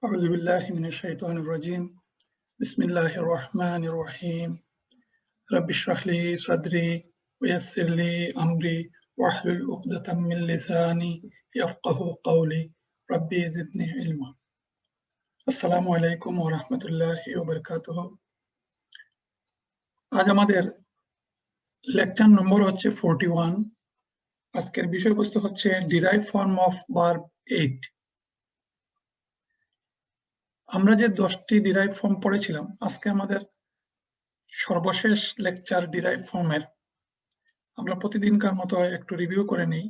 أعوذ بالله من الشيطان الرجيم بسم الله الرحمن الرحيم رب اشرح لي صدري ويسر لي أمري واحلل عقدة من لساني يفقه قولي ربي زدني علما السلام عليكم ورحمة الله وبركاته আজ আমাদের lecture number হচ্ছে 41 আজকের বিষয়বস্তু হচ্ছে ডিরাইভ ফর্ম অফ ভার্ব 8 আমরা যে 10টি ডিরাইভ ফর্ম পড়েছিলাম আজকে আমাদের সর্বশেষ লেকচার ডিরাইভ ফর্মের আমরা প্রতিদিনকার মতো একটু রিভিউ করে নেই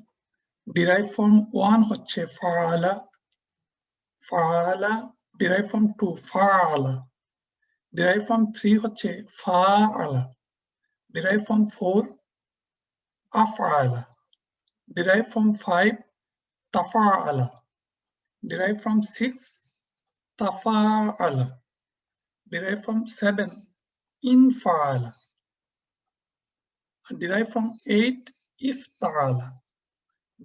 ডিরাইভ ফর্ম 1 হচ্ছে ফাআলা ফাআলা ডিরাইভ ফর্ম 2 ফাআলা ডিরাইভ ফর্ম 3 হচ্ছে ফাআলা ডিরাইভ ফর্ম 4 আফআলা ডিরাইভ ফর্ম 5 তাফআলা derive form 6 tafa'ala, derived from 7, infa'ala, derived from 8, ifta'ala,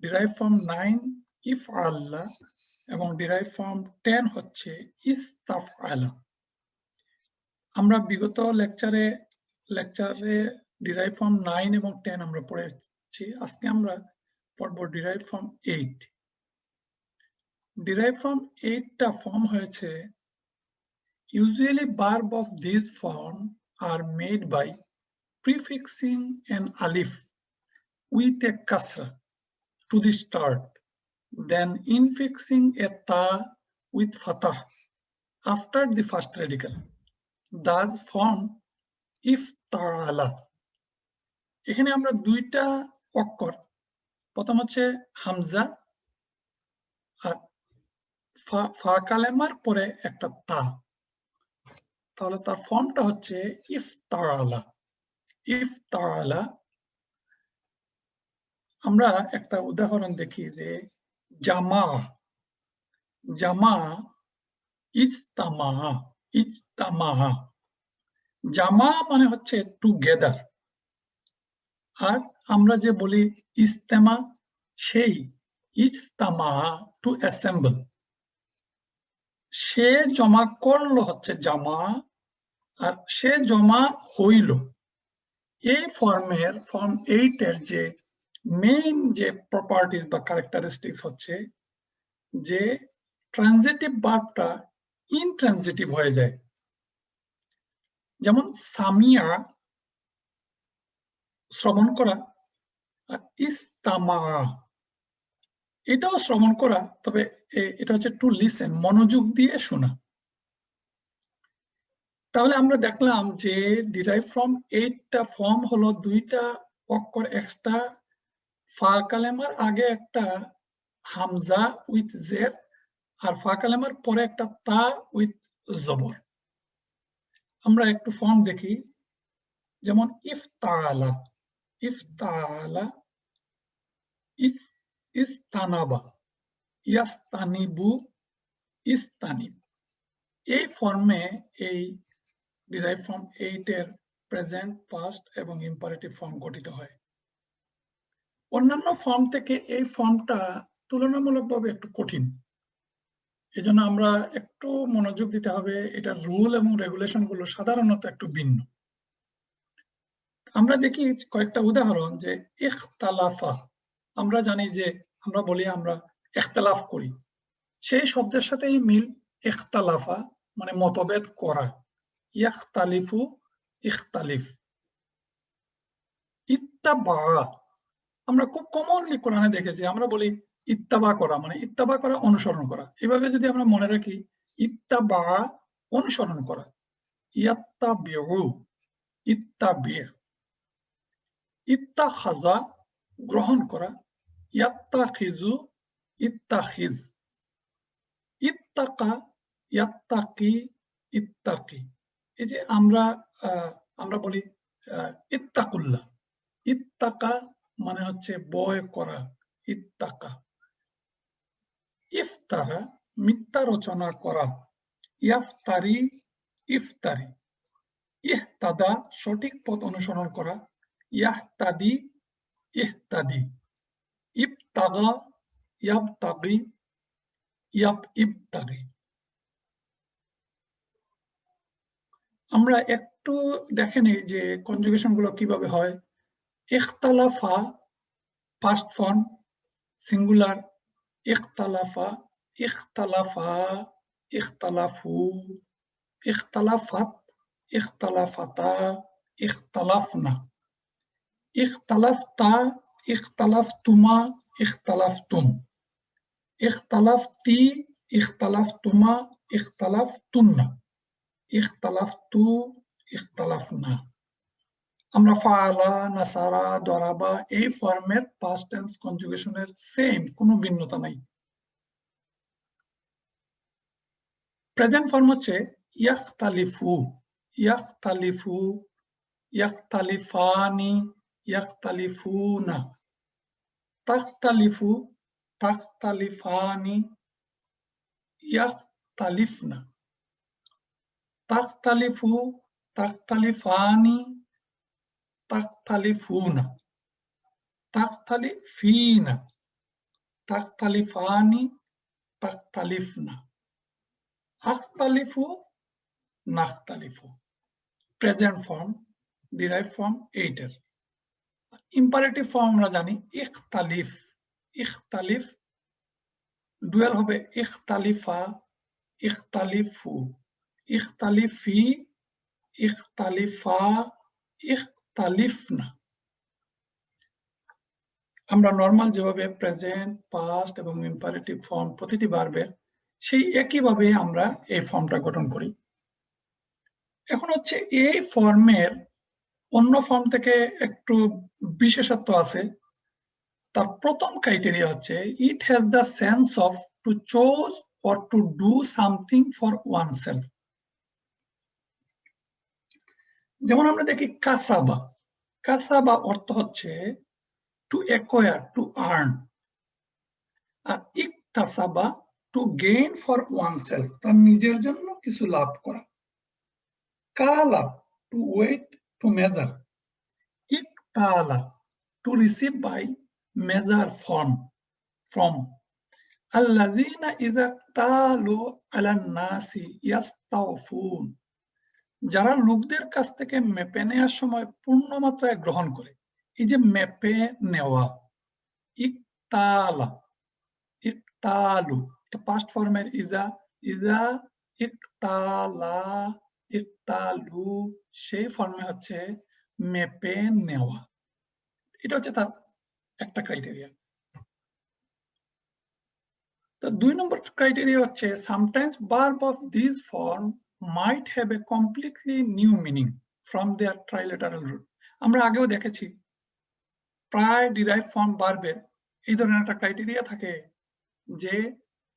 derived from 9, if'ala, এবং derived from 10 হচ্ছে istaf'ala। আমরা বিগত লেকচারে derived from 9 এবং 10 আমরা পড়েছি। আজকে আমরা পড়ব derived from 8। Derived from 8টা form হয়েছে usually verb of this form are made by prefixing an alif with a kasra to the start, then infixing a ta with fatah after the first radical, thus form ifta'ala। এখানে আমরা দুইটা অক্ষর, প্রথম হচ্ছে হামজা আর ফা কালেমার পরে একটা তা, তাহলে তার ফর্মটা হচ্ছে ইফতাআলা। ইফতাআলা আমরা একটা উদাহরণ দেখি যে জামা জামা ইজতামা ইজতামা জামা মানে হচ্ছে টুগেদার, আর আমরা যে বলি ইজতেমা সেই ইজতামা টু অ্যাসেম্বল, সে জমা করলো হচ্ছে জামা আর সে জমা হইল। এই ফর্মের ফর্ম 8 এর যে মেইন যে প্রপার্টিজ বা ক্যারেক্টারিস্টিক্স হচ্ছে যে ট্রানজিটিভ ভার্বটা ইনট্রানজিটিভ হয়ে যায়। যেমন সামিয়া শ্রবণ করা আর ইস্তামা এটাও শ্রবণ করা, তবে এটা হচ্ছে টু লিসেন, মনোযোগ দিয়ে শোনা। তাহলে আমরা দেখলাম যে ডিরাইভ ফ্রম 8টা ফর্ম হলো দুইটা অক্ষর এক্সট্রা, ফা কালেমার আগে একটা হামজা উইথ জের আর ফা কালেমার পরে একটা তা উইথ জবর। আমরা একটু ফর্ম দেখি, যেমন ইফতাআলা ইফতাআলা, ইস্তানাবা ইয়াস্তানিবু ইস্তানিব। এই ফর্মে এই ডিরাইভ ফর্ম 8 এর প্রেজেন্ট, পাস্ট এবং ইম্পারেটিভ ফর্ম গঠিত হয়। অন্যান্য ফর্ম থেকে এই ফর্মটা তুলনামূলকভাবে একটু কঠিন, এজন্য আমরা একটু মনোযোগ দিতে হবে। এটার রুল এবং রেগুলেশন গুলো সাধারণত একটু ভিন্ন। আমরা দেখি কয়েকটা উদাহরণ, যে ইখতালাফা, আমরা জানি যে আমরা বলি আমরা ইখতিলাফ করি, সেই শব্দের সাথে এই মিল। ইখতালাফা মানে মতভেদ করা, ইখতালিফু ইখতালিফ। ইত্তাবা আমরা খুব কমনলি কোরআনে দেখেছি, আমরা বলি ইত্তাবা করা, মানে ইত্তাবা করা অনুসরণ করা। এভাবে যদি আমরা মনে রাখি, ইত্তাবা অনুসরণ করা, ইয়াত্তাবিউ ইত্তাবি। ইত্তাখাযা গ্রহণ করা, ইয়াত্তাখিযু ইত্তাখিজ। ইত্তাকা ইয়াত্তাকি ইত্তাকি। এই যে আমরা বলি ইত্তাকুল্লাহ, ইত্তাকা মানে হচ্ছে ভয় করা, ইত্তাকা। ইফতারা মিথ্যা রচনা করা, ইয়াফতারি ইফতারি। ইহতাদা সঠিক পথ অনুসরণ করা, ইয়াহতাদি ইহতাদি। ইবতাগা ইয়াবতাগি ইবতাগি। আমরা একটু দেখে নেই যে কনজুগেশন গুলো কিভাবে হয়। ইখতালাফা পাস্ট ফর্ম সিঙ্গুলার, ইখতালাফা, ইখতালাফা, ইখতালাফু, ইখতালাফাত, ইখতালাফাতা, ইখতালাফনা, ইখতালাফতা, ইখতালাফতুমা, ইখতালাফতুম, ইখতালাফতি, ইখতালাফতুমা, ইখতালাফতুন্না, ইখতালাফতু, ইখতালাফনা। আমরা ফাআলা, নাসারা, দরাবা এই ফর্মের পাস্ট টেন্স কনজুগেশনের সেম, কোনো ভিন্নতা নাই। প্রেজেন্ট ফর্ম হচ্ছে ইয়াখতালিফু, ইয়াখতালিফু, ইয়াখতালিফানি, ইয়াখতালিফুনা, তাখতালিফু, তাখতালিফানি, ইয়াখতালিফনা, তাখতালিফু, তাখতালিফানি, তাখতালিফুনা, তাখতালিফিনা, তাখতালিফানি, তাখতালিফনা, আখতালিফু, নাখতালিফু। প্রেজেন্ট ফর্ম ডিরাইভ ফ্রম এইটের। ইম্পারেটিভ ফর্ম আমরা জানি ইখতালিফ, ইখতালিফ ডুয়াল হবে ইখতালিফা, ইখতালিফু, ইখতালিফি, ইখতালিফা, ইখতালিফনা। আমরা নরমাল যেভাবে প্রেজেন্ট, পাস্ট এবং ইম্পারেটিভ ফর্ম প্রতিটি ভার্বের সেই একইভাবে আমরা এই ফর্মটা গঠন করি। এখন হচ্ছে এই ফর্মের অন্য ফর্ম থেকে একটু বিশেষত্ব আছে। তার প্রথম ক্রাইটেরিয়া হচ্ছে it has the sense of to choose or to do something for oneself. যেমন আমরা দেখি কাসাবা, কাসাবা অর্থ হচ্ছে টু অ্যাকোয়ার, টু আর্ন। আর ইকতাসাবা টু গেইন ফর ওয়ানসেলফ, তার নিজের জন্য কিছু লাভ করা। কালা টু ওয়েট, টু মেজার। ইকতালা to receive by, measure from. الذين إذا اكتالوا على الناس يستوفون, যারা লোকদের কাছ থেকে মেপে নেওয়ার সময় পূর্ণ মাত্রায় গ্রহণ করে। এই যে মেপে নেওয়া, ইকতালা, ইকতালু, এটা পাস্ট ফর্মের ইজা, ইজা ইকতালা, ইকতালু, সেই ফর্মে হচ্ছে মেপে নেওয়া। এটা হচ্ছে তার একটা ক্রাইটেরিয়া। The 2 number criteria হচ্ছে sometimes verb of this form might have a completely new meaning from their trilateral root. আমরা আগেও দেখেছি প্রায় ডিরাইভ ফর্ম ভার্বের এই ধরনের একটা ক্রাইটেরিয়া থাকে যে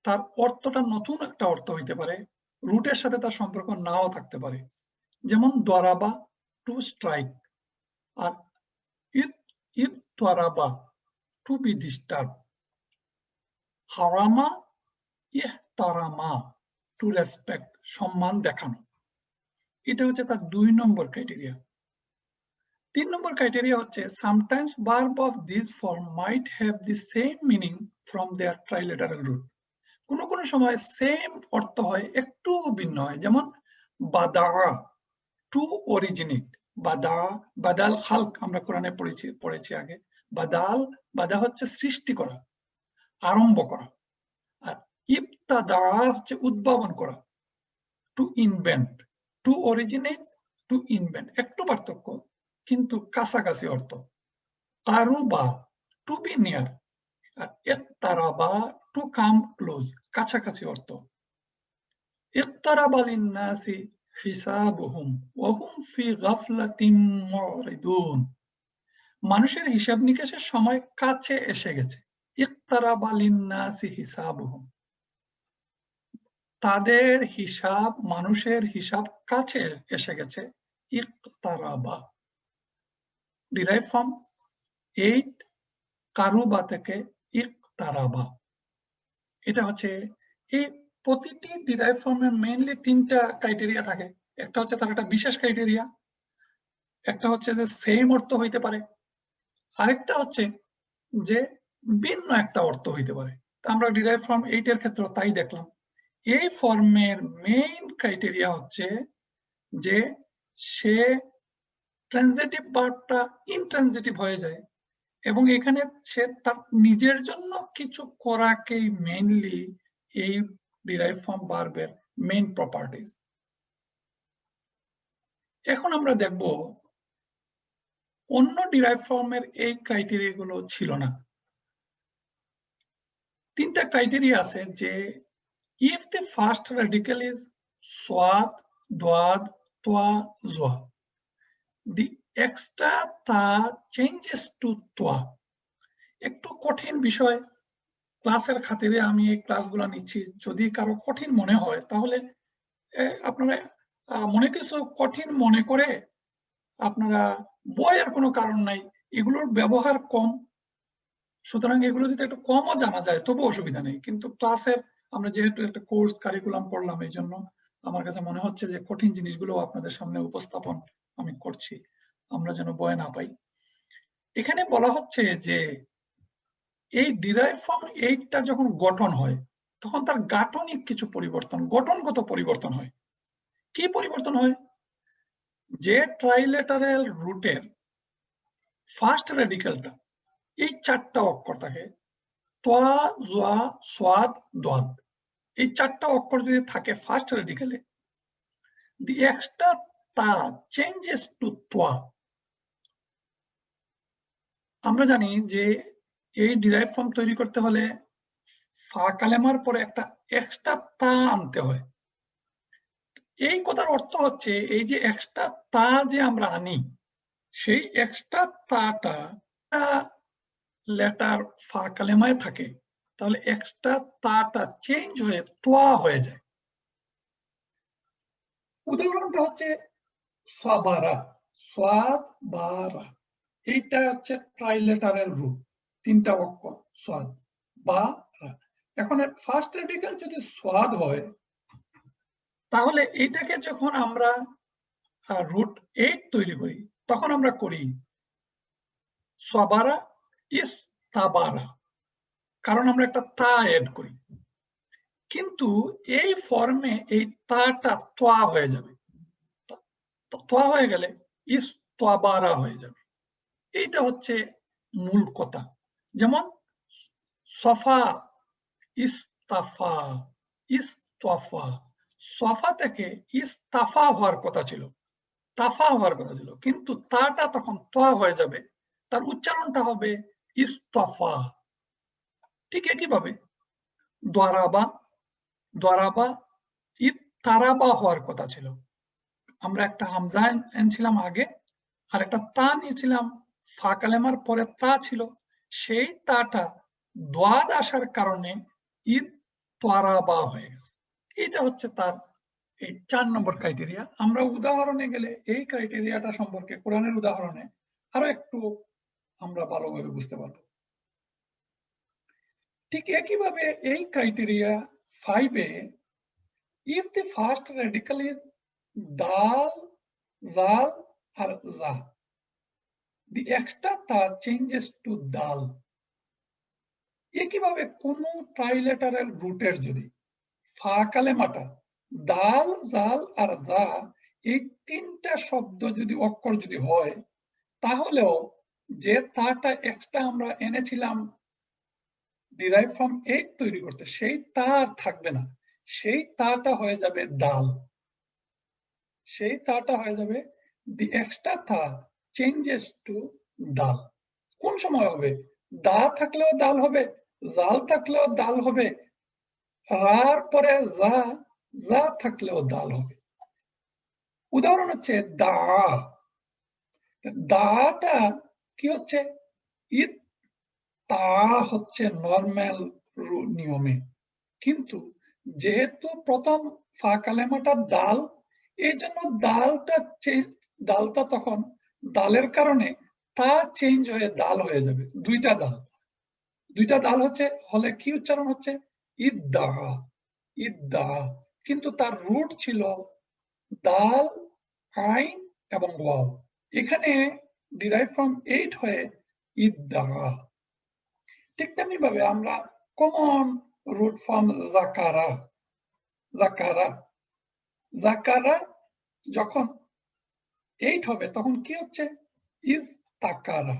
তার অর্থটা নতুন একটা অর্থ হইতে পারে, রুটের সাথে তার সম্পর্ক নাও থাকতে পারে। যেমন দরাবা টু স্ট্রাইক, আর ইদরাবা টু বি ডিস্টার্ব, হারামা ইহতারামা টু রেসপেক্ট, সম্মান দেখানো। এটা হচ্ছে তার 2 নম্বর ক্রাইটেরিয়া। 3 নম্বর ক্রাইটেরিয়া হচ্ছে sometimes verb of this form might have the same meaning from their trilateral root. কোনো কোনো সময় সেম অর্থ হয়, একটু ভিন্ন হয়। যেমন বাদা টু অরিজিনেট, বাদা, বাদাল খালক আমরা কোরআনে পড়েছি আগে। বাদাল, বাদা হচ্ছে সৃষ্টি করা, আরম্ভ করা। আর ইবতাদা হচ্ছে উদ্ভাবন করা, to invent. To originate, to invent একটু পার্থক্য, কিন্তু কাছাকাছি অর্থ। কারুবা টু বি নিয়ার, আর ইকতারাবা টু কাম ক্লোজ, কাছাকাছি অর্থ। ইকতারাবা লিন্নাসি হিসাবুহুম ওয়া হুম ফি গাফলাতিন মুরিদুন, মানুষের হিসাব নিকাশের সময় কাছে এসে গেছে। ইকতারাবা লিন্নাসি হিসাবুহুম, তাদের হিসাব, মানুষের হিসাব কাছে এসে গেছে। ইকতারাবা ডিরাইভ ফ্রম 8 কারুবা থেকে ইকতারাবা। এটা হচ্ছে এই প্রতিটি ডিরাইভ ফর্মের মেইনলি 3টা ক্রাইটেরিয়া থাকে। একটা হচ্ছে তার একটা বিশেষ ক্রাইটেরিয়া, একটা হচ্ছে যে সেম অর্থ হইতে পারে, আরেকটা হচ্ছে যে ভিন্ন একটা অর্থ হইতে পারে। আমরা ডিরাইভ ফর্ম 8 এর ক্ষেত্রে তাই দেখলাম। এই ফর্মের মেইন ক্রাইটেরিয়া হচ্ছে যে সে ট্রানজিটিভ ভার্বটা ইনট্রানজিটিভ হয়ে যায় এবং এখানে সে তার নিজের জন্য কিছু করাকেই মেইনলি এই ডিরাইভ ফর্ম ভার্বের মেইন প্রপার্টিজ। এখন আমরা দেখব অন্য ডিরাইভ ফর্মের এই ক্রাইটেরিয়া গুলো ছিল না। তিনটা ক্রাইটেরিয়া আছে যে if the first radical is swad, dwad, twa, zwa, the extra ta changes to twa। একটু কঠিন বিষয়, ক্লাসের খাতিরে আমি এই ক্লাসগুলো নিচ্ছি। যদি কারো কঠিন মনে হয় তাহলে আপনারা মনে কিছু কঠিন মনে করে আপনারা বইয়ের কোনো কারণ নাই, এগুলোর ব্যবহার কম, সুতরাং এগুলো যদি একটু কমও জানা যায় তবু অসুবিধা নেই। কিন্তু ক্লাসের আমরা যেহেতু একটা কোর্স কারিকুলাম পড়লাম, এই জন্য আমার কাছে মনে হচ্ছে যে কঠিন জিনিসগুলো আপনাদের সামনে উপস্থাপন আমি করছি, আমরা যেন ভয় না পাই। এখানে বলা হচ্ছে যে এই ডিরাইভ ফর্ম 8টা যখন গঠন হয় তখন তার গাঠনিক কিছু পরিবর্তন, গঠনগত পরিবর্তন হয়। কি পরিবর্তন হয়? যে ট্রাইলেটারাল রুটের ফার্স্ট রেডিক্যালটা এই 4টা অক্ষর থাকে, তোয়া, জোয়া, সোয়াদ, দোয়াদ, এই 4টা অক্ষর যদি থাকে first রেডিক্যালে, the extra ta changes to twa। আমরা জানি যে এই ডিরাইভ ফর্ম তৈরি করতে হলে ফা কালেমার পরে একটা এক্সট্রা তা আনতে হয়। এই কথার অর্থ হচ্ছে এই যে এক্সট্রা তা যে আমরা আনি, সেই এক্সট্রা তাটা লেটার ফা কালেমায় থাকে, তাহলে এক্সট্রা তাটা চেঞ্জ হয়ে তোয়া হয়ে যায়। উদাহরণটা হচ্ছে সাবারা, সোয়াদ বারা, এইটা হচ্ছে ট্রাইলেটারের রূপ, 3টা অক্ষর সোয়াদ বা রা। এখন ফার্স্ট রেডিক্যাল যদি সোয়াদ হয় তাহলে এইটাকে যখন আমরা রুট 8 তৈরি করি তখন আমরা করি সবারা ইস তাবারা, কারণ আমরা একটা তা এড করি। কিন্তু এই ফর্মে এই তাটা তোয়া হয়ে যাবে, তোয়া হয়ে গেলে ইস তোয়াবারা হয়ে যাবে। এইটা হচ্ছে মূল কথা। যেমন সফা, ইস্তাফা, ইস্তফা, সফা থেকে ইস্তাফা হওয়ার কথা ছিল, তাফা হওয়ার কথা ছিল, কিন্তু তাটা তখন তোয়া হয়ে যাবে, তার উচ্চারণটা হবে ইস্তফা। ঠিক একইভাবে দ্বারাবা, দ্বারাবা ইতারাবা হওয়ার কথা ছিল। আমরা একটা হামজা এনেছিলাম আগে আর একটা তা নিয়েছিলাম, ফা কালেমার পরে তা ছিল, সেই তাটা দ্বাদ আসার কারণে ঈদ তোয়ারাবা হয়ে গেছে। এটা হচ্ছে তার এই 4 নম্বর ক্রাইটেরিয়া। আমরা উদাহরণে গেলে এই ক্রাইটেরিয়াটা সম্পর্কে কোরআনের উদাহরণে আরো একটু আমরা ভালোভাবে বুঝতে পারবো। ঠিক একইভাবে এই criteria 5-এ if the first radical is dal, zal or za, the extra ta changes to dal। একইভাবে কোন ট্রাইলেটারাল রুটের যদি ফা কালেমাটা দাল, জাল আর জা এই 3টা শব্দ যদি অক্ষর যদি হয়, তাহলেও যে তাটা এক্সট্রা আমরা এনেছিলাম ডিরাইভ ফর্ম 8 তৈরি করতে, সেই তা আর থাকবে না, সেই তাটা হয়ে যাবে দাল, সেই তাটা হয়ে যাবে দি এক্সট্রা তা চেঞ্জেস টু দাল। কোন সময় হবে? দা থাকলেও দাল হবে, জাল থাকলেও দাল হবে, রার পরে যা, যা থাকলেও দাল হবে। উদাহরণ হচ্ছে দা, দাটা কি হচ্ছে? ঈদ তা হচ্ছে নরমাল নিয়মে, কিন্তু যেহেতু প্রথম ফা কালেমাটা দাল, এই জন্য দালটা তখন দালের কারণে তা চেঞ্জ হয়ে দাল হয়ে যাবে। দুইটা দাল হচ্ছে হলে কি উচ্চারণ হচ্ছে? ইদ্দা, ইদ্দা, কিন্তু তার রুট ছিল দাল, আইন এবং ওয়াও। এখানে ডিরাইভ ফ্রম 8 হয়ে ইদ্দা। ঠিক তেমনি ভাবে আমরা কমন রুট ফর্ম জাকারা, জাকারা, জাকারা যখন 8 হবে, তখন কি হচ্ছে? ইজ তাকারা।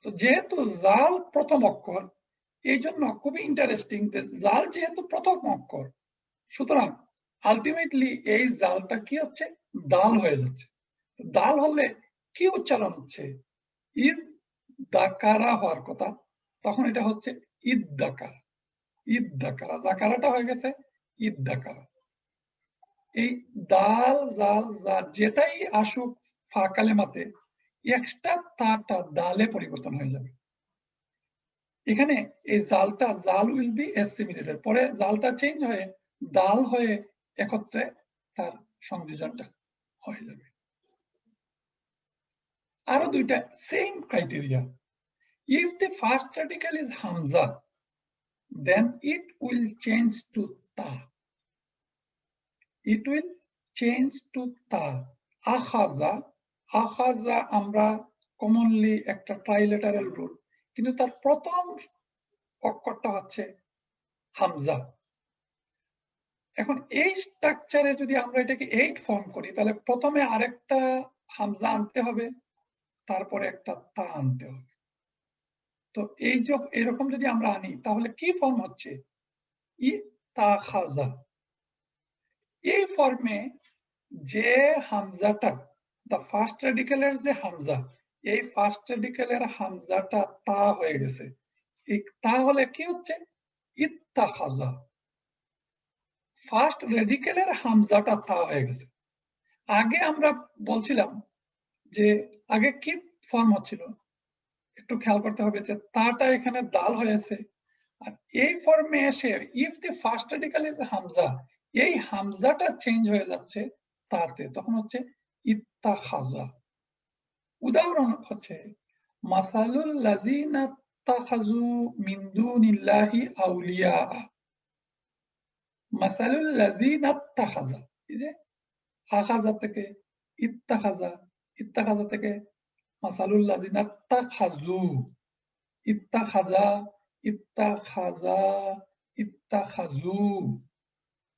তো যেহেতু জাল প্রথম অক্ষর, এই জন্য খুবই ইন্টারেস্টিং, জাল যেহেতু প্রথম অক্ষর, সুতরাং আলটিমেটলি এই জালটা কি হচ্ছে? দাল হয়ে যাচ্ছে। দাল হলে কি উচ্চারণ হচ্ছে? ইজ দাকারা হওয়ার কথা, তখন এটা হচ্ছে ঈদ দাকারা। ঈদ দাকারা, জাকারাটা হয়ে গেছে ঈদ দাকারা। এই দাল জাল জা যেটাই আসুক ফা কালেমাতে, এক্সট্রা তাটা দালে পরিবর্তন হয়ে যাবে। এখানে এই জালটা, জাল উইল বি অ্যাসিমিলেটেড, পরে জালটা চেঞ্জ হয়ে দাল হয়ে একত্রে তার সংযোজনটা হয়ে যাবে। আরো দুইটা same criteria. If the first radical is Hamza, then it will change to ta. It will change to ta. Akhaza, akhaza আমরা কমনলি একটা ট্রাইলেটারাল রুট, কিন্তু তার প্রথম অক্ষরটা হচ্ছে হামজা। এখন এই স্ট্রাকচারে যদি আমরা এটাকে 8 ফর্ম করি, তাহলে প্রথমে আরেকটা হামজা আনতে হবে, তারপরে একটা তা আনতে হবে। তো এই যে এরকম যদি আমরা আনি, তাহলে কি ফর্ম হচ্ছে? ই তা খাজা। এই ফর্মে যে হামজাটা, দা ফার্স্ট রেডিক্যালের যে হামজা, এই ফার্স্ট রেডিক্যালের হামজাটা তা হয়ে গেছে। এই তা হলে কি হচ্ছে? ইত্তাখাজা। ফার্স্ট রেডিক্যালের হামজাটা তা হয়ে গেছে। আগে আমরা বলছিলাম যে আগে কি ফর্ম হচ্ছিল, একটু খেয়াল করতে হবে যে তাটা এখানে দাল হয়েছে, আর এই ফর্মে এসে if the first radical is Hamza, এই হামজাটা চেঞ্জ হয়ে যাচ্ছে তাতে, তখন হচ্ছে ইত্তাখাজা। উদাহরণ হচ্ছে মাসালুল লাযিনা তাখাযু মিন দুনিল্লাহি আউলিয়া। মাসালুল লাযিনা তাখাযা, এই যে আখাযা থেকে ইত্তাখাযা, ইত্তাখাযা থেকে মাসালুল লাযিনা তাখাযু, ইত্তাখাযা, ইত্তাখাযা, ইত্তাখাযু,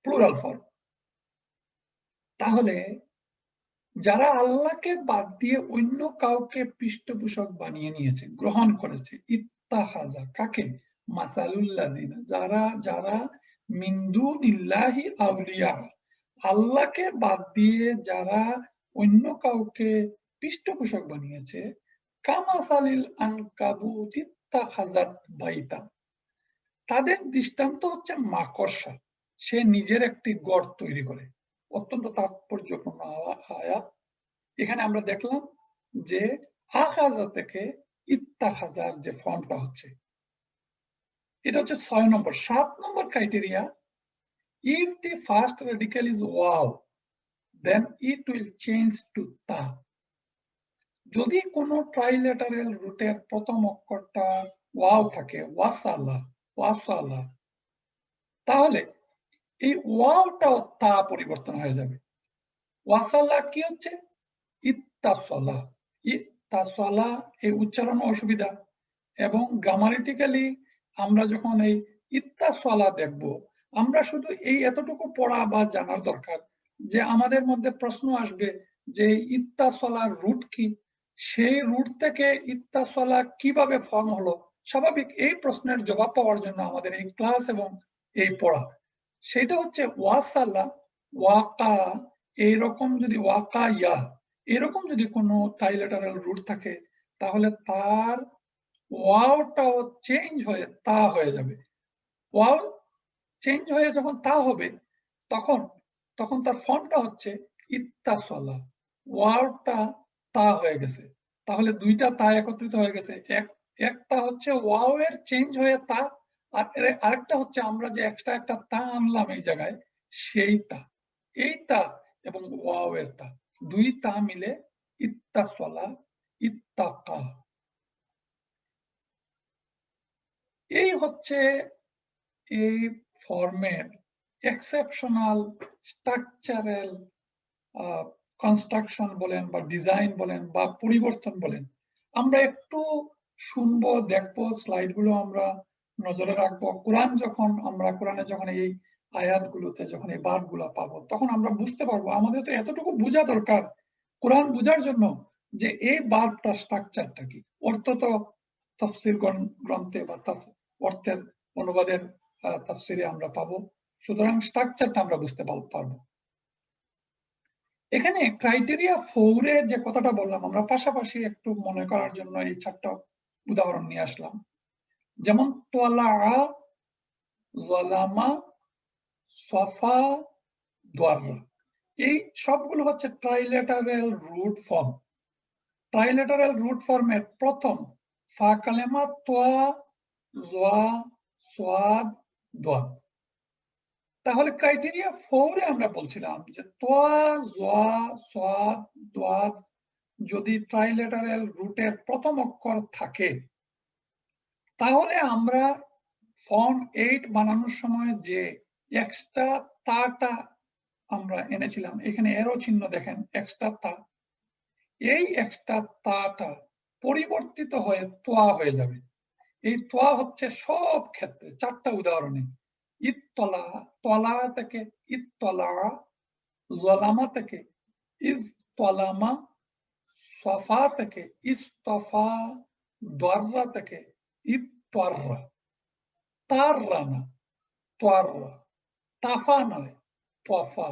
প্লুরাল ফর্ম। তাহলে যারা আল্লাহকে বাদ দিয়ে অন্য কাউকে পৃষ্ঠপোষক বানিয়ে নিয়েছে, গ্রহণ করেছে, ইত্তাখাযা কাকে? মাসালুল লাযিনা, যারা যারা মিন দুনিল্লাহি আউলিয়া, আল্লাহকে বাদ দিয়ে যারা অন্য কাউকে পৃষ্ঠপোষক বানিয়েছে, কামাসালিল আনকাবুত ইত্তাখাযাত বাইতা, তাদের দৃষ্টান্ত হচ্ছে মাকড়সা, সে নিজের একটি গড় তৈরি করে। অত্যন্ত তাৎপর্যপূর্ণ আয়াত। এখানে আমরা দেখলাম যে আখাযা থেকে ইত্তাখাযার যে ফর্মটা হচ্ছে, এটা হচ্ছে 6 নম্বর। 7 নম্বর criteria, if the first radical is ওয়াও, then it will change to তা। যদি কোনো ট্রাইলেটারাল রুটের প্রথম অক্ষরটা ওয়াও থাকে, ওয়াসালা, ওয়াসালা, তাহলে এই ওয়াওটাও তা পরিবর্তন হয়ে যাবে। ওয়াসালা কি হচ্ছে? ইত্তাসলা। ইত্তাসলা, এই উচ্চারণ অসুবিধা, এবং গ্রামারিটিক্যালি আমরা যখন এই ইত্তাসলা দেখব, আমরা শুধু এই এতটুকু পড়া বা জানার দরকার যে আমাদের মধ্যে প্রশ্ন আসবে যে ইত্তাসলার রুট কি, সেই রুট থেকে ইত্তাসলা কিভাবে ফর্ম হলো। স্বাভাবিক এই প্রশ্নের জবাব পাওয়ার জন্য আমাদের এই ক্লাস এবং এই পড়া, সেটা হচ্ছে ওয়াসালা, ওয়াকা, এইরকম যদি ওয়াকা ইয়া, এরকম যদি কোনো ট্রাইলেটারাল রুট থাকে, তাহলে তার ওয়াওটাও চেঞ্জ হয়ে তা হয়ে যাবে। ওয়াও চেঞ্জ হয়ে যখন তা হবে, তখন তখন তার ফর্মটা হচ্ছে ইত্তাসলা। ওয়াওটা তা হয়ে গেছে, তাহলে দুইটা তা একত্রিত হয়ে গেছে। একটা হচ্ছে ওয়াও এর চেঞ্জ হয়ে তা, আর আরেকটা হচ্ছে আমরা যে এক্সট্রা একটা তা আনলাম এই জায়গায়, সেই তা। এই তা এবং ওয়াও এর তা, দুই তা মিলে ইত্তাসলা, ইত্তাকা। এই হচ্ছে এই ফর্মের এক্সেপশনাল স্ট্রাকচারাল কনস্ট্রাকশন বলেন বা ডিজাইন বলেন বা পরিবর্তন বলেন। আমরা একটু শুনবো, দেখবো, স্লাইডগুলো আমরা নজরে রাখবো। কোরআনে যখন এই আয়াতগুলোতে যখন এই বারগুলো পাবো, তখন আমরা বুঝতে পারবো। আমাদের তো এতটুকু বোঝা দরকার কোরআন বোঝার জন্য যে এই ভার্বটা স্ট্রাকচারটা কি। অর্থ তো তাফসীর গ্রন্থে বা অর্থের অনুবাদের তাফসীরে আমরা পাবো, সুতরাং স্ট্রাকচারটা আমরা বুঝতে পারবো। এখানে ক্রাইটেরিয়া 4 এর যে কথাটা বললাম, আমরা পাশাপাশি একটু মনে করার জন্য এই 4টা উদাহরণ নিয়ে আসলাম। যেমন তোয়ালা, যালামা, সফা, দোয়াররা, এই সবগুলো হচ্ছে ট্রাইলেটারাল রুট ফর্ম। ট্রাইলেটারাল রুট ফর্মের প্রথম ফা কালেমা তোয়া, জোয়া, সোয়াদ, দোয়াদ। তাহলে ক্রাইটেরিয়া 4 এ আমরা বলছিলাম যে তোয়া, জোয়া, সোয়াদ, দোয়াদ যদি ট্রাইলেটারাল রুটের প্রথম অক্ষর থাকে, তাহলে আমরা ফর্ম 8 বানানোর সময় যে এক্সট্রা তাটা আমরা এনেছিলাম, এখানে এরো চিহ্ন দেখেন, এক্সট্রা তা, এই এক্সট্রা তাটা পরিবর্তিত হয়ে তোয়া হয়ে যাবে। এই তোয়া হচ্ছে সব ক্ষেত্রে 4টা উদাহরণে, ইত্তলা, তলা থেকে ইত্তলা, জলামা থেকে ইজতলামা, সফা থেকে ইস্তফা, দররা থেকে ইত্তররা, তাররা না তোয়াররা, তাফা নয় তোয়াফা,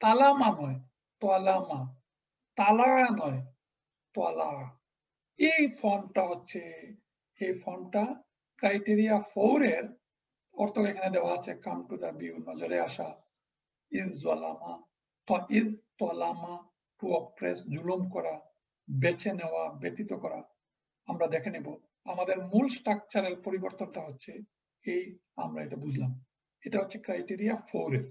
তালামা নয় তোয়ালামা, তালা নয় তোয়ালা। এই ফর্মটা হচ্ছে, এই ফর্মটা ক্রাইটেরিয়া 4 এর অর্থ এখানে দেওয়া আছে, কাম টু দা ভিউ, নজরে আসা, ইজ জলামা, তো ইজ তলামা, টু অপ্রেস, জুলুম করা, বেছে নেওয়া, ব্যতীত করা। আমরা দেখে নেব আমাদের মূল স্ট্রাকচারাল পরিবর্তনটা হচ্ছে এই, আমরা এটা বুঝলাম, এটা হচ্ছে ক্রাইটেরিয়া 4 এর।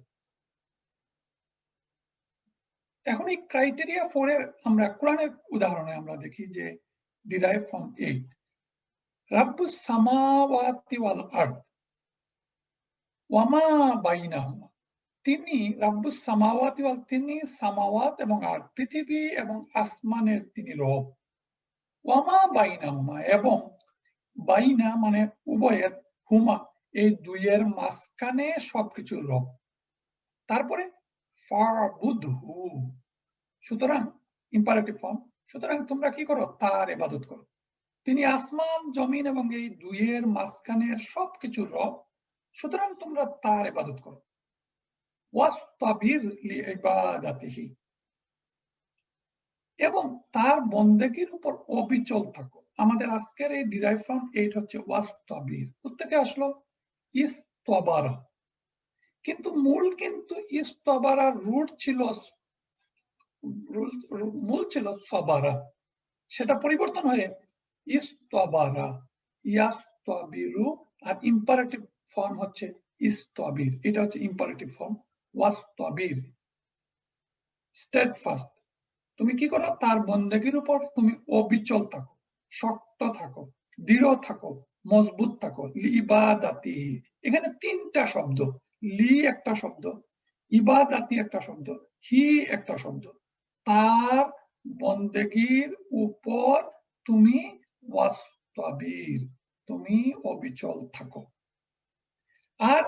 এখন এই ক্রাইটেরিয়া 4 এর আমরা কোরআনের উদাহরণে আমরা দেখি যে ডিরাইভ ফ্রম 8, রাব্বুস সামাওয়াতি ওয়াল আরদ ওয়া মা বাইনাহুমা, তিনি রাব্বুস সামাওয়াতি ওয়াল, তিনি সামাওয়াত এবং আরদ, পৃথিবী এবং আসমানের তিনি রব, ওয়া মা বাইনাহুমা, এবং বাইনা মানে উভয়ের, হুমা এই দুইয়ের মাঝখানে সবকিছুর রব। তারপরে ফাবুদহু, সুতরাং ইম্পারেটিভ ফর্ম, সুতরাং তোমরা কি করো, তার ইবাদত করো। তিনি আসমান, জমিন এবং এই দুইয়ের মাঝখানের সবকিছুর রব, সুতরাং তোমরা তার ইবাদত করো। ওয়াস্তাবির লিইবাদাতিহি, এবং তার বন্দেগীর উপর অবিচল থাকো। আমাদের আজকের এই ডিরাইভ ফ্রম 8 হচ্ছে ওয়াস্তাবির, কোত্থেকে আসলো, ইস্তবারা, কিন্তু মূল কিন্তু ইস্তবারা রুট ছিল, মূল ছিল সবারা, সেটা পরিবর্তন হয়ে ইস্তবারা, ইয়াস্তাবিরু, আর ইম্পারেটিভ ফর্ম হচ্ছে ইস্তাবির, এটা হচ্ছে ইম্পারেটিভ ফর্ম। ওয়াস্তাবির, স্টেডফাস্ট, তুমি কি করো, তার বন্দেগীর উপর তুমি অবিচল থাকো, শক্ত থাকো, দৃঢ় থাকো, মজবুত থাকো। লিবাদাতি, এখানে 3টা শব্দ, লি একটা শব্দ, ইবাদাতি একটা শব্দ, হি একটা শব্দ। তার বন্দেগীর উপর তুমি ওয়াস্তাবির, তুমি অবিচল থাকো। আর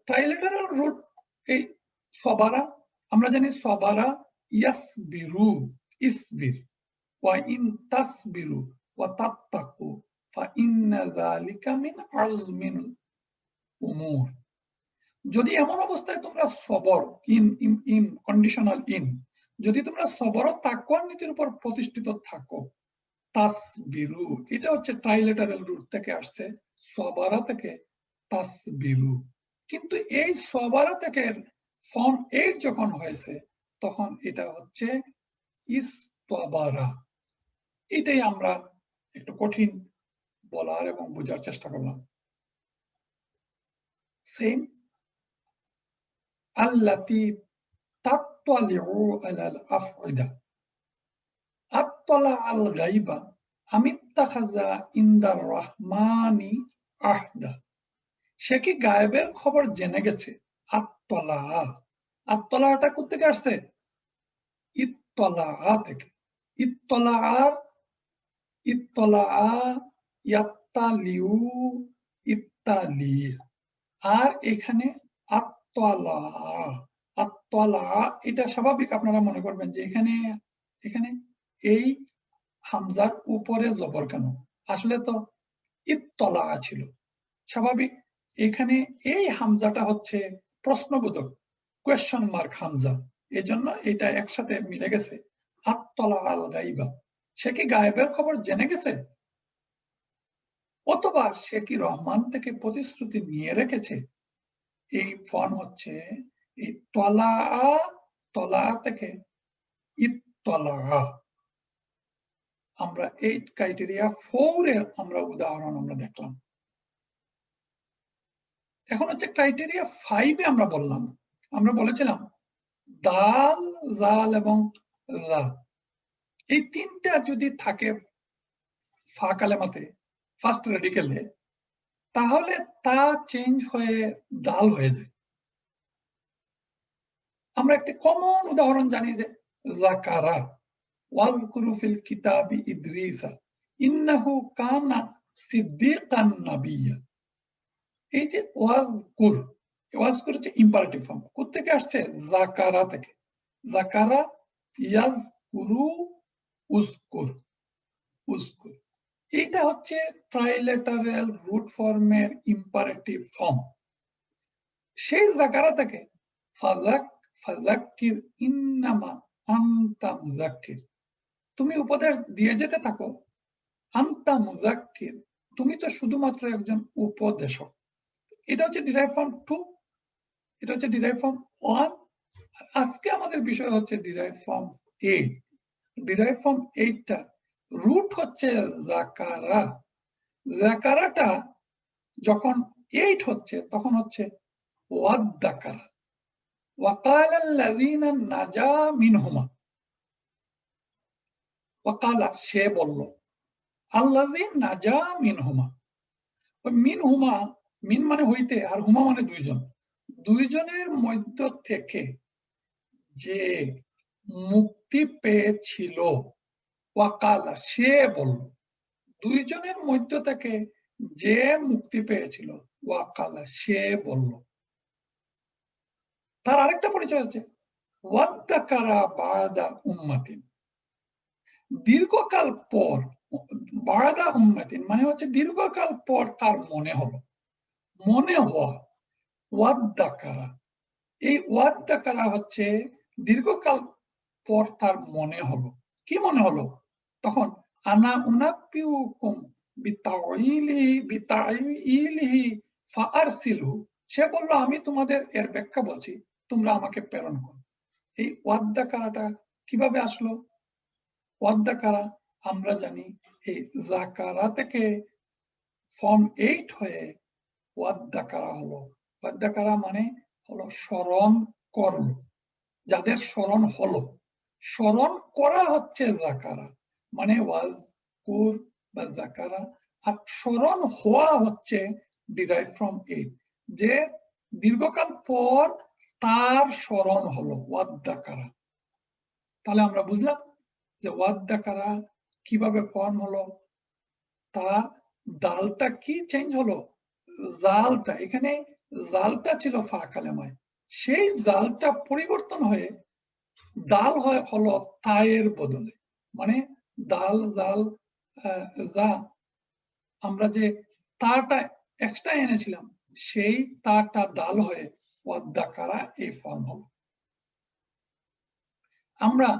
ট্রাইলেটারাল রুট এই সবারা, আমরা জানি সবারা ইয়াসবিরু, ইসবির, ওয়া ইন তাসবিরু ওয়া তাত্তাকু ফাইন্না যালিকা মিন আযমিল উমুর। যদি এমন অবস্থায় তোমরা সবর, ইন কন্ডিশনাল ইন, যদি তোমরা সবর ও তাকওয়ার নীতির উপর প্রতিষ্ঠিত থাকো, তাসবিরু, এটা হচ্ছে ট্রাইলেটারাল রুট থেকে আসছে, সবারা থেকে তাসবিরু। কিন্তু এই সবারা থেকে ফর্ম 8 যখন হয়েছে, তখন এটা হচ্ছে ইস্তবারা। এটাই আমরা একটু কঠিন বলার এবং বোঝার চেষ্টা করলাম। সেম, আল্লাতী তাত্তালিউ আলাল আফইদা, আত্তালা আল গায়বা আমিত্তাখাযা ইনদার রহমানি আহদা, সে কি গায়েবের খবর জেনে গেছে। আত্তলা, আত্তলাটা কোথেকে আসছে, ইত্তলা থেকে, ইত্তলা, ইত্তলা, ইয়াত্তালিউ, ইত্তালি, আর এখানে আত্তলা, তলা, এটা স্বাভাবিক আপনারা মনে করবেন যে এখানে এখানে এই হামজার উপরে জবর কেন, আসলে তো ইত্তলা ছিল, স্বাভাবিক। এখানে এই হামজাটা হচ্ছে প্রশ্নবোধক, কোয়েশ্চন মার্ক হামজা, এই জন্য এটা একসাথে মিলে গেছে। আত্তলা আল গাইবা, সে কি গায়েবের খবর জেনে গেছে, অথবা সে কি রহমান থেকে প্রতিশ্রুতি নিয়ে রেখেছে। এই ফর্ম হচ্ছে এই তলা, তলা থেকে ইত্তলা। আমরা 8 ক্রাইটেরিয়া 4 এর আমরা উদাহরণ আমরা দেখলাম। এখন হচ্ছে ক্রাইটেরিয়া 5 এ আমরা বললাম, আমরা বলেছিলাম দাল, জাল এবং লা, এই তিনটা যদি থাকে ফা কালেমাতে ফার্স্ট রেডিকেলে, তাহলে তা চেঞ্জ হয়ে দাল হয়ে যায়। আমরা একটি কমন উদাহরণ জানি যে যাকারা, ওয়াজকুরু ফিল কিতাবি ইদ্রিসা ইন্নাহু কানা সিদ্দিকান নাবিয়্যা। এই যে ওয়াজকুর, ওয়াজকুর হচ্ছে ইম্পারেটিভ ফর্ম, কোথা থেকে আসছে, যাকারা থেকে। যাকারা, ইয়াজকুরু, উজকুর, উজকুর, এটা হচ্ছে ট্রাইলেটারাল রুট ফর্মের ইম্পারেটিভ ফর্ম। সেই যাকারা থেকে ফাযাক্কির ইন্নামা আনতা মুযাক্কির, তুমি উপদেশ দিয়ে যেতে থাকো, আনতা মুযাক্কির, তুমি তো শুধুমাত্র একজন উপদেশক। এটা হচ্ছে ডিরাইভ ফর্ম 2, এটা হচ্ছে ডিরাইভ ফর্ম 1। আজকে আমাদের বিষয় হচ্ছে ডিরাইভ ফর্ম 8। ডিরাইভ ফর্ম 8টা রুট হচ্ছে যাকারা। যাকারাটা যখন 8 হচ্ছে তখন হচ্ছে ওয়াদ্দাকারা। ওয়াকালা আল্লাযীনা নাজা মিনহুমা, ওয়াকালা সে বলল, আল্লাযীনা নাজা মিনহুমা, মিনহুমা, মিন মানে হইতে আর হুমা মানে দুইজন, দুইজনের মধ্য থেকে যে মুক্তি পেয়েছিল, ওয়াকালা সে বলল, দুইজনের মধ্য থেকে যে মুক্তি পেয়েছিল, ওয়াকালা সে বলল। তার আরেকটা পরিচয় হচ্ছে ওয়াদ্দাকারা বাদা উম্মাতিন, দীর্ঘকাল পর, বাদা উম্মাতিন মানে হচ্ছে দীর্ঘকাল পর তার মনে হলো, মনে হওয়া, ওয়াদ্দাকারা। এই ওয়াদ্দাকারা হচ্ছে দীর্ঘকাল পর তার মনে হলো, কি মনে হলো, তখন আনা উনাব্বিউকুম বিতাইলিহি ফাআরসিলহু, সে বলল আমি তোমাদের এর ব্যাখ্যা বলছি, তোমরা আমাকে প্রেরণ করো। এই ওয়াদ্দাকারাটা কিভাবে আসলো, ওয়াদ্দাকারা আমরা জানি এই যাকারা থেকে ফর্ম 8 হয়ে ওয়াদ্দাকারা হলো। ওয়াদ্দাকারা মানে হলো স্মরণ করলো, যাদের স্মরণ হলো, স্মরণ করা হচ্ছে যাকারা, মানে ওয়াজকুর বা যাকারা, আর স্মরণ হওয়া হচ্ছে ডিরাইভ ফ্রম 8, যে দীর্ঘকাল পর তার স্মরণ হলো, ওয়াদ্দাকারা। তাহলে আমরা বুঝলাম যে ওয়াদ্দাকারা কিভাবে ফর্ম হলো, তার দালটা কি চেঞ্জ হলো, জালটা, এখানে জালটা ছিল ফা কালেমায়, সেই জালটা পরিবর্তন হয়ে দাল হলো তায়ের বদলে, মানে দাল জাল যা আমরা যে তারটা এক্সট্রা এনেছিলাম, সেই তারটা দাল হয়ে ওয়াদ্দাকারা এই ফর্ম হলো। আমরা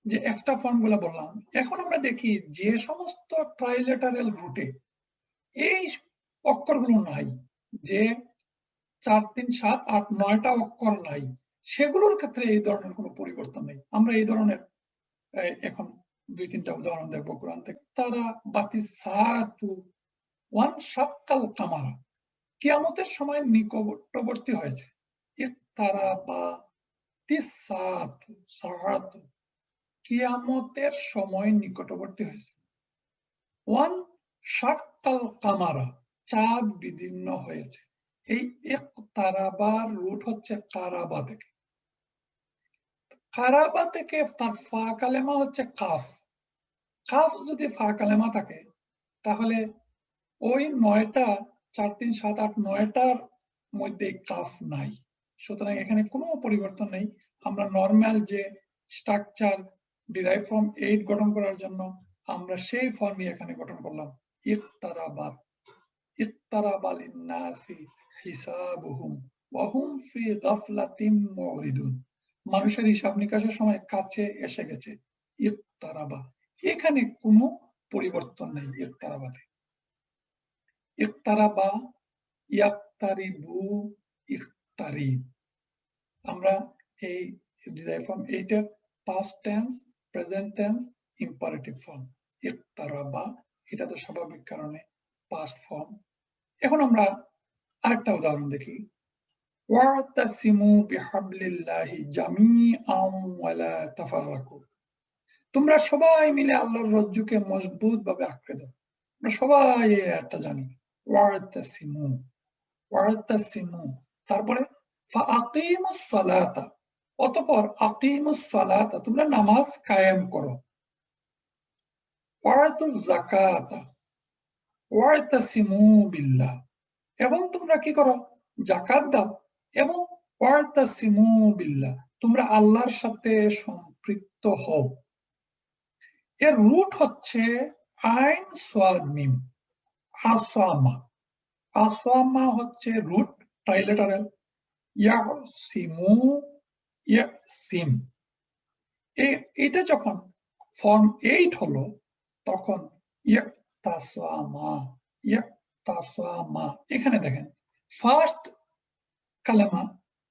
যে এক্সট্রা ফর্ম গুলো বললাম, এখন আমরা দেখি যে সমস্ত ট্রাইলেটারাল রুটে এই অক্ষরগুলো নাই, যে 4, 3, 7, 8, 9টা অক্ষর নাই, সেগুলোর ক্ষেত্রে এই ধরনের কোনো পরিবর্তন নেই। আমরা এই ধরনের এখন 2-3টা উদাহরণ দেখবো কোরআন থেকে। তারা বাতি সাতু ওয়ান সাক্কাল কামারা, কিয়ামতের সময় নিকটবর্তী হয়েছে। তারা বা তিসাতু সাহাতু, কিয়ামতের সময় নিকটবর্তী হয়েছে। ওয়ান সাক্কাল কামারা, চাঁদ বিদীর্ণ হয়েছে। এই ইকতারাবার রুট হচ্ছে কারাবা থেকে, কারাবা থেকে তার ফা কালেমা হচ্ছে কাফ। কাফ যদি ফা কালেমা থাকে তাহলে ওই 9টা 4, 3, 7, 8, 9টার মধ্যে কাফ নাই, সুতরাং এখানে কোনো পরিবর্তন নেই। আমরা নরমাল যে স্ট্রাকচার ডিরাইভ ফ্রম 8 গঠন করার জন্য আমরা সেই ফর্মই এখানে গঠন করলাম। ইকতারাবা, ইকতারাবা লিন্নাসি হিসাবুহুম ওয়া হুম ফি গাফলাতিন মুরিদুন। মানুষের হিসাব নিকাশের সময় কাছে এসে গেছে। ইকতারাবা, এখানে কোনো পরিবর্তন নেই। ইকতারাবাতে ইকতারাবা, ইয়াকতারিবু, ইকতারিব। আমরা এই ডিরাইভ ফ্রম 8 এর past tense, present tense, imperative form. ইকতারাবা এটা তো স্বাভাবিক কারণে পাস্ট ফর্ম। এখন আমরা আরেকটা উদাহরণ দেখি। ওয়াতাসিমু বিহাবলিল্লাহি জামিআন ওয়া লা তাফাররাকু। তোমরা সবাই মিলে আল্লাহর রজ্জুকে মজবুতভাবে আঁকড়ে ধরো। আমরা সবাই এই আয়াতটা জানি। ওয়াতাসিমু, ওয়াতাসিমু, তারপরে ফাআকিমুস সালাতা, অতঃপর আকিমুস সালাতা, তোমরা নামাজ কায়েম করো। ওয়াতুজ যাকাতা ওয়াতাসিমু বিল্লাহ, এবং তোমরা কি করো? যাকাত দাও। এবং ওয়াতাসিমু বিল্লাহ, তোমরা আল্লাহর সাথে সম্পৃক্ত হও। এর রুট হচ্ছে আইন সাদ মিম, আসামা। আসামা হচ্ছে রুট, ট্রাইলেটারাল। ইয়াসিমু, ইয়াসিম। এটা যখন ফর্ম 8 হলো তখন ইয়াতাসামা, ইয়াতাসামা। এখানে দেখেন ফার্স্ট কালেমা,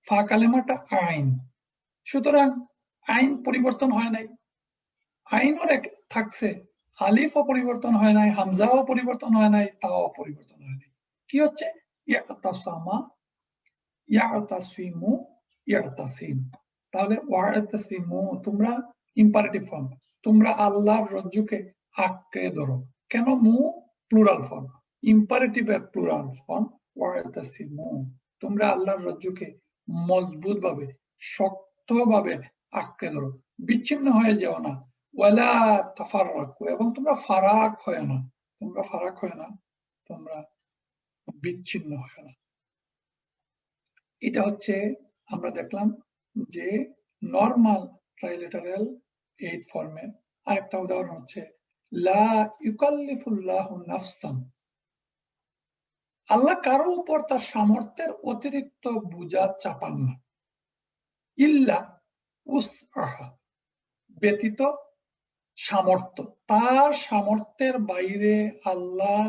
ফা কালেমাটা আইন, সুতরাং আইন পরিবর্তন হয় নাই। আইনও থাকছে, আলিফও পরিবর্তন হয় নাই, হামজাও পরিবর্তন হয় নাই, তাও পরিবর্তন হয় নাই। কি হচ্ছে? ইয়াতাসামা, ইয়াতাসিমু, ইয়াতাসিম। তাহলে ওয়াতাসিমু, তোমরা ইম্পারেটিভ ফর্ম, তোমরা আল্লাহর রজ্জুকে আঁকড়ে ধরো। কেন? মু প্লুরাল ফর্ম, ইম্পারেটিভের প্লুরাল ফর্ম ওয়াতাসিমু, তোমরা আল্লাহর রজ্জুকে মজবুতভাবে, শক্তভাবে আঁকড়ে ধরো, বিচ্ছিন্ন হয়ে যেও না। ওয়ালা তাফাররাকু, এবং তোমরা ফারাক হয় না, তোমরা ফারাক হয় না, তোমরা বিচ্ছিন্ন হয় না। এটা হচ্ছে আমরা দেখলাম যে নরমাল ট্রাইলেটারাল 8 ফর্মের। আরেকটা উদাহরণ হচ্ছে লা ইউকাল্লিফুল্লাহু নাফসান, আল্লাহ কারো উপর তার সামর্থ্যের অতিরিক্ত বোঝা চাপান না। ইল্লা উসআহা, ব্যতীত সামর্থ্য, তার সামর্থ্যের বাইরে আল্লাহ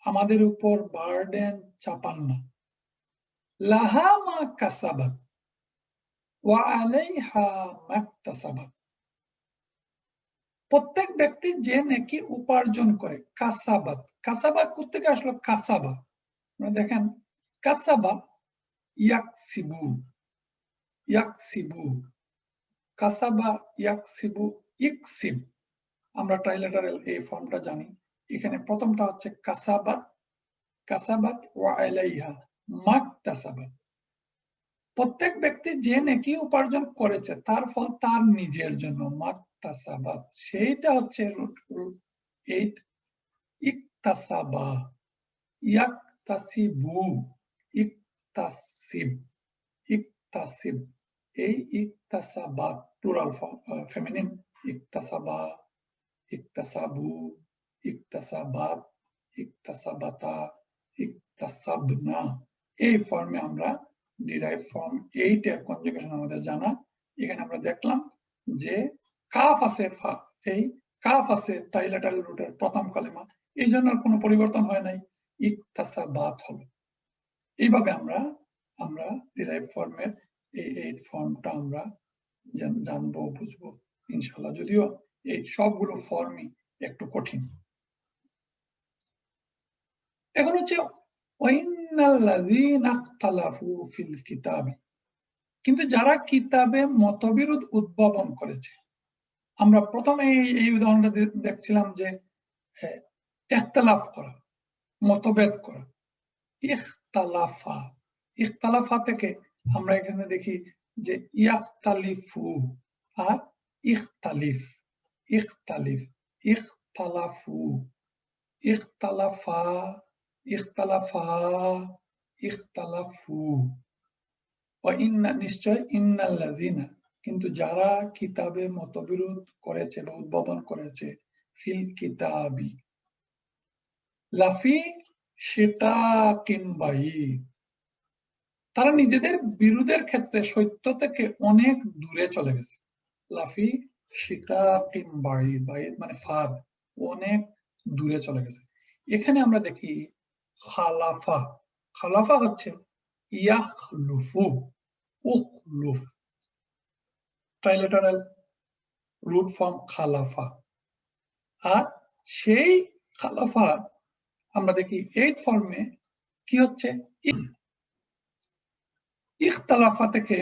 আমাদের উপর বার্ডেন চাপান না। লাহা মা কাসাবাত ওয়া আলাইহা মাকতাসাবাত, প্রত্যেক ব্যক্তি যে নেকি উপার্জন করে। কাসাবাত, কাসাবা কোথেকে আসলো? কাসাবা, দেখেন কাসাবা, ইয়াকসিবু, ইয়াকসিবু, কাসাবা, ইয়াকসিবু, ইকসিব। আমরা ট্রাইলেটারাল এই ফর্মটা জানি। এখানে প্রথমটা হচ্ছে কাসাবাত, কাসাবাত ওয়া আলাইহা মাকতাসাবাত, প্রত্যেক ব্যক্তি যে নেকি উপার্জন করেছে তার ফল তার নিজের জন্য। মাকতাসাবাত, সেইটা হচ্ছে রুট 8। ইকতাসাবা, ইয়াকতাসিবু, ইকতাসিব, ইকতাসিব। এই ইকতাসাবাত প্লুরাল ফেমিনিন, ইকতাসাবা, ইকতাসাবু, ইকতাসাবাত, ইকতাসাবাতা, ইকতাসাবনা। এই ফর্মে আমরা ডিরাইভ ফর্ম 8 এর কনজুগেশন আমাদের জানা। এখানে আমরা দেখলাম যে কাফ আছে, এই কাফ আছে ট্রাইলেটারাল রুটের প্রথম কালেমা, এই জন্য কোনো পরিবর্তন হয় নাই, ইকতাসাবাত হলো। এইভাবে আমরা ডিরাইভ ফর্মের এই 8 ফর্মটা আমরা জানবো, বুঝবো ইনশাআল্লাহ, যদিও এই সবগুলো ফর্মই একটু কঠিন। এখন হচ্ছে কিন্তু যারা কিতাবে মতবিরোধ উদ্ভাবন করেছে। আমরা প্রথমে এই উদাহরণটা দেখছিলাম যে ইখতিলাফ করা, মতভেদ করা। ইখতালাফা, ইখতালাফা থেকে আমরা এখানে দেখি যে ইয়াখতালিফু আর ইখতালিফ, ইখতালিফ, ইখতালাফু, ইখতালাফা, ইখতালাফা, ইখতালাফু। নিশ্চয় ইন্নাল্লাযিনা, কিন্তু যারা কিতাবে মতবিরোধ করেছে বা উদ্ভাবন করেছে, ফিল কিতাবি লাফি শিকাকিন বাঈদ, তারা নিজেদের বিরোধের ক্ষেত্রে সত্য থেকে অনেক দূরে চলে গেছে। লাফি শিকাকিন বাঈদ, বাঈদ মানে ফাদ, অনেক দূরে চলে গেছে। এখানে আমরা দেখি খালাফা, খালাফা হচ্ছে ইয়াখলুফু, উখলুফ, ট্রাইলেটারাল রুট ফর্ম খালাফা। আর সেই খালাফা আমরা দেখি এইট ফর্মে কি হচ্ছে, ইখতালাফা থেকে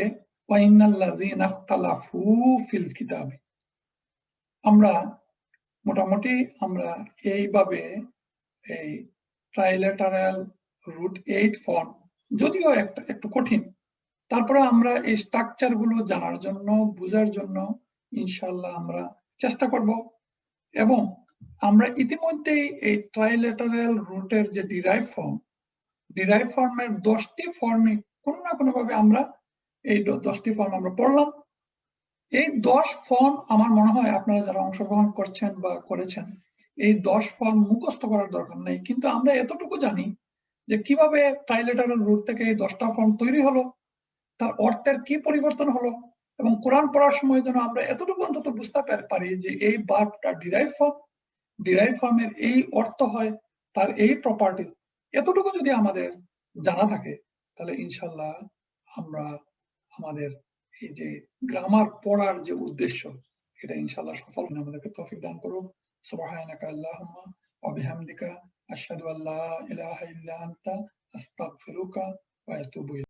ওয়াইন্নাল্লাযিনা ইখতালাফু ফিল কিতাবি। আমরা মোটামুটি আমরা এইভাবে এই ট্রাইলেটারাল রুট এইট ফর্ম, যদিও একটু কঠিন, তারপরে আমরা এই স্ট্রাকচার গুলো জানার জন্য, বোঝার জন্য ইনশাআল্লাহ আমরা চেষ্টা করব। এবং আমরা ইতিমধ্যেই এই ট্রাইলেটারাল রুটের যে ডিরাইভ ফর্মের 10টি ফর্মে কোনো না কোনো ভাবে আমরা এই 10টি ফর্ম আমরা পড়লাম। এই 10 ফর্ম আমার মনে হয় আপনারা যারা অংশগ্রহণ করছেন বা করেছেন, এই 10 ফর্ম মুখস্থ করার দরকার নেই, কিন্তু আমরা এতটুকু জানি যে কিভাবে ট্রাইলেটারাল রুট থেকে এই 10টা ফর্ম তৈরি হলো, তার অর্থের কি পরিবর্তন হলো, এবং কোরআন পড়ার সময় যেন আমরা এতটুকু অন্তত বুঝতে পারি যে এই ভার্বটা ডিরাইভ ফর্মের এই অর্থ হয়, তার এই প্রপার্টিজ, এতটুকু যদি আমাদের জানা থাকে, তাহলে ইনশাআল্লাহ আমরা আমাদের এই যে গ্রামার পড়ার যে উদ্দেশ্য, এটা ইনশাআল্লাহ সফল হবে। আমাদেরকে তৌফিক দান করুন। সুবহানাকা আল্লাহুম্মা ওয়া বিহামদিকা আশহাদু আল্লা ইলাহা ইল্লা আনতা আস্তাগফিরুকা ওয়া আতুবু ইলাইক।